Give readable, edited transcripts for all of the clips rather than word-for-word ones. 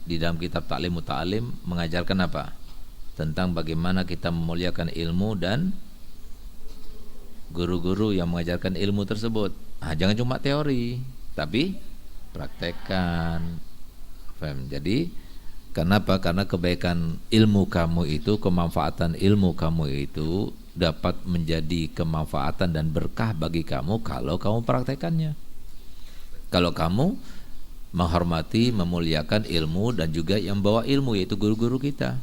di dalam kitab Ta'lim Muta'alim mengajarkan apa? Tentang bagaimana kita memuliakan ilmu dan guru-guru yang mengajarkan ilmu tersebut. Jangan cuma teori, tapi praktekkan. Faham? Jadi kenapa? Karena kebaikan ilmu kamu itu, kemanfaatan ilmu kamu itu dapat menjadi kemanfaatan dan berkah bagi kamu kalau kamu praktekannya. Kalau kamu menghormati, memuliakan ilmu dan juga yang bawa ilmu, yaitu guru-guru kita,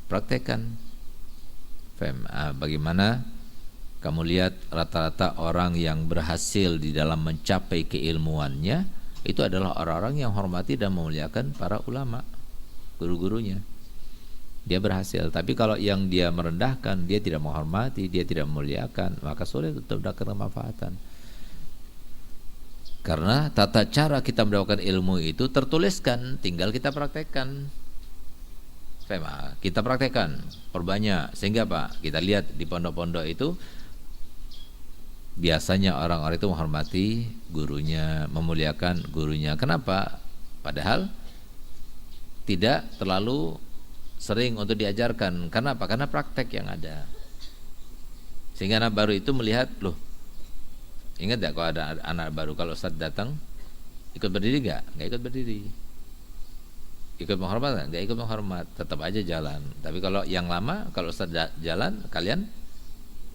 praktekkan. Faham? Bagaimana kamu lihat rata-rata orang yang berhasil di dalam mencapai keilmuannya itu adalah orang-orang yang hormati dan memuliakan para ulama, guru-gurunya. Dia berhasil. Tapi kalau yang dia merendahkan, dia tidak menghormati, dia tidak memuliakan, maka sulit untuk mendapatkan kemanfaatan. Karena tata cara kita mendapatkan ilmu itu tertuliskan, tinggal kita praktekkan. Kita praktekkan, perbanyak. Sehingga Pak, kita lihat di pondok-pondok itu biasanya orang-orang itu menghormati gurunya, memuliakan gurunya. Kenapa? Padahal tidak terlalu sering untuk diajarkan. Karena apa? Karena praktek yang ada. Sehingga anak baru itu melihat, loh, ingat gak kalau ada anak baru, kalau Ustaz datang ikut berdiri gak? Gak ikut berdiri. Ikut menghormat gak? Gak ikut menghormat, tetap aja jalan. Tapi kalau yang lama, kalau Ustaz jalan, kalian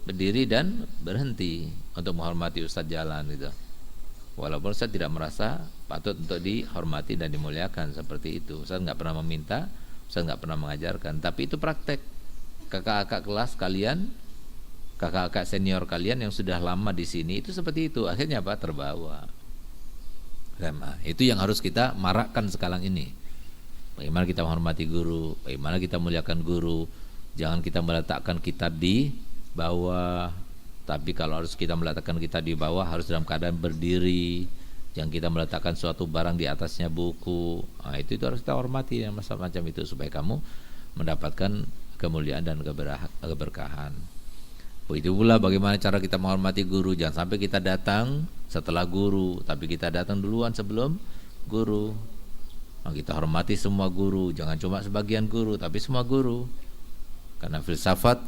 berdiri dan berhenti untuk menghormati Ustaz jalan gitu. Walaupun Ustaz tidak merasa patut untuk dihormati dan dimuliakan seperti itu. Ustaz gak pernah meminta, Ustaz gak pernah mengajarkan. Tapi itu praktek. Kakak-kakak kelas kalian, kakak-kakak senior kalian yang sudah lama di sini itu seperti itu. Akhirnya apa? Terbawa. Itu yang harus kita marakkan sekarang ini. Bagaimana kita menghormati guru, bagaimana kita muliakan guru. Jangan kita meletakkan kitab di bawah. Tapi kalau harus kita meletakkan kitab di bawah, harus dalam keadaan berdiri. Jangan kita meletakkan suatu barang di atasnya buku. Itu harus kita hormati yang macam itu supaya kamu mendapatkan kemuliaan dan keberkahan. Begitu pula bagaimana cara kita menghormati guru. Jangan sampai kita datang setelah guru, tapi kita datang duluan sebelum guru. Kita hormati semua guru, jangan cuma sebagian guru, tapi semua guru. Karena filsafat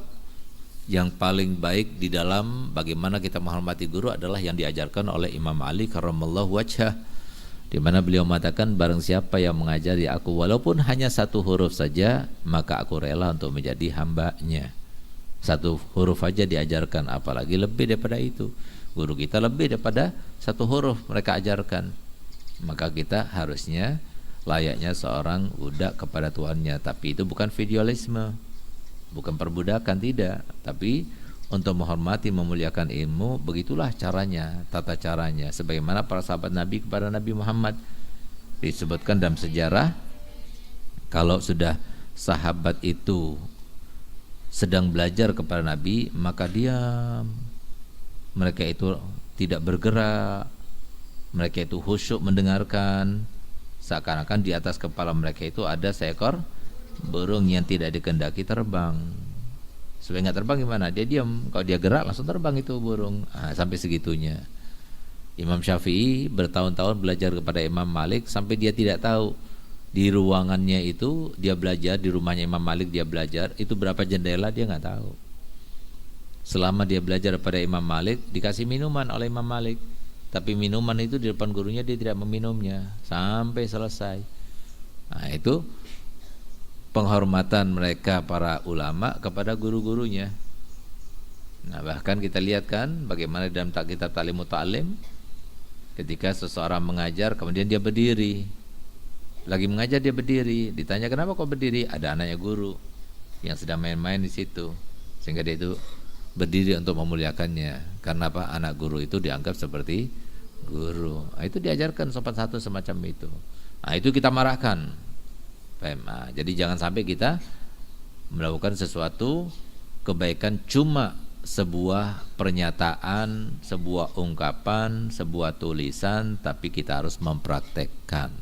yang paling baik di dalam bagaimana kita menghormati guru adalah yang diajarkan oleh Imam Ali karramallahu wajhah, di mana beliau mengatakan, barang siapa yang mengajari aku walaupun hanya satu huruf saja, maka aku rela untuk menjadi hambanya. Satu huruf saja diajarkan, apalagi lebih daripada itu. Guru kita lebih daripada satu huruf mereka ajarkan. Maka kita harusnya layaknya seorang budak kepada tuannya. Tapi itu bukan feudalisme, bukan perbudakan, tidak. Tapi untuk menghormati, memuliakan ilmu, begitulah caranya, tata caranya. Sebagaimana para sahabat Nabi kepada Nabi Muhammad. Disebutkan dalam sejarah, kalau sudah sahabat itu sedang belajar kepada Nabi, maka diam. Mereka itu tidak bergerak, mereka itu khusyuk mendengarkan. Seakan-akan di atas kepala mereka itu ada seekor burung yang tidak dikehendaki terbang. Supaya nggak terbang gimana? Dia diam. Kalau dia gerak langsung terbang itu burung. Sampai segitunya. Imam Syafi'i bertahun-tahun belajar kepada Imam Malik sampai dia tidak tahu di ruangannya itu dia belajar, di rumahnya Imam Malik dia belajar, itu berapa jendela dia nggak tahu. Selama dia belajar pada Imam Malik, dikasih minuman oleh Imam Malik, tapi minuman itu di depan gurunya dia tidak meminumnya sampai selesai. Itu penghormatan mereka para ulama kepada guru-gurunya. Bahkan kita lihat kan bagaimana dalam kitab Ta'lim Muta'alim, ketika seseorang mengajar kemudian dia berdiri, lagi mengajar dia berdiri, ditanya kenapa kok berdiri, ada anaknya guru yang sedang main-main di situ, sehingga dia itu berdiri untuk memuliakannya. Karena apa? Anak guru itu dianggap seperti guru. Itu diajarkan sopan santun semacam itu. Itu kita marahkan. Jadi jangan sampai kita melakukan sesuatu kebaikan cuma sebuah pernyataan, sebuah ungkapan, sebuah tulisan, tapi kita harus mempraktekkan.